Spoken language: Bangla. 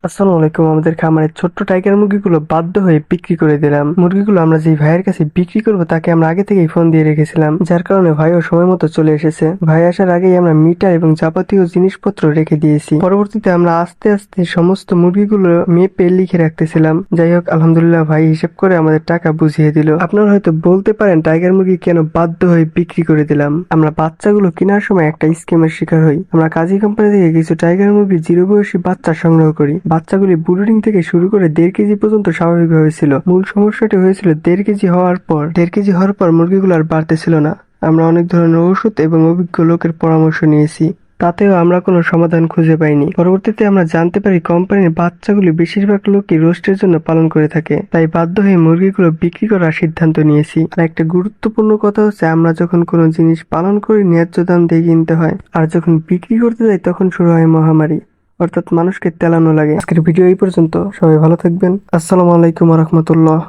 আসসালামু আলাইকুম। আমাদের খামারের ছোট্ট টাইগার মুরগিগুলো বাধ্য হয়ে বিক্রি করে দিলাম। মুরগিগুলো আমরা যেই ভাইয়ের কাছে বিক্রি করব তাকে আমরা আগে থেকেই ফোন দিয়ে রেখেছিলাম, যার কারণে ভাইও সময় মতো চলে এসেছে। ভাই আসার আগেই আমরা মিটার এবং যাবতীয় জিনিসপত্র রেখে দিয়েছি। পরবর্তীতে আমরা আস্তে আস্তে সমস্ত মুরগিগুলো মেপে লিখে রাখতেছিলাম। যাই হোক, আলহামদুলিল্লাহ ভাই হিসেব করে আমাদের টাকা বুঝিয়ে দিল। আপনারা হয়তো বলতে পারেন টাইগার মুরগি কেন বাধ্য হয়ে বিক্রি করে দিলাম। আমরা বাচ্চাগুলো কেনার সময় একটা স্কিমের শিকার হই। আমরা কাজী কোম্পানি থেকে কিছু টাইগার মুরগির জিরো বয়সী বাচ্চা সংগ্রহ করি। বাচ্চাগুলি ব্রুডিং থেকে শুরু করে 1.5 কেজি পর্যন্ত স্বাভাবিকভাবে ছিল। মূল সমস্যাটি হয়েছিল 1.5 কেজি হওয়ার পর মুরগিগুলো আর বাড়তেছিল না। আমরা অনেক ধরনের ওষুধ এবং অভিজ্ঞ লোকের পরামর্শ নিয়েছি, তাতেও আমরা কোনো সমাধান খুঁজে পাইনি। পরবর্তীতে আমরা জানতে পারি কোম্পানির বাচ্চাগুলি বেশিরভাগ লোকই রোস্টের জন্য পালন করে থাকে, তাই বাধ্য হয়ে মুরগিগুলো বিক্রি করার সিদ্ধান্ত নিয়েছি। আর একটা গুরুত্বপূর্ণ কথা হচ্ছে, আমরা যখন কোনো জিনিস পালন করি ন্যায্য দাম দিয়ে কিনতে হয়, আর যখন বিক্রি করতে যাই তখন শুরু হয় মহামারী, অর্থাৎ মানুষকে তেলানো লাগে। আজকের ভিডিও এই পর্যন্ত। সবাই ভালো থাকবেন। আসসালামু আলাইকুম ওয়া রাহমাতুল্লাহ।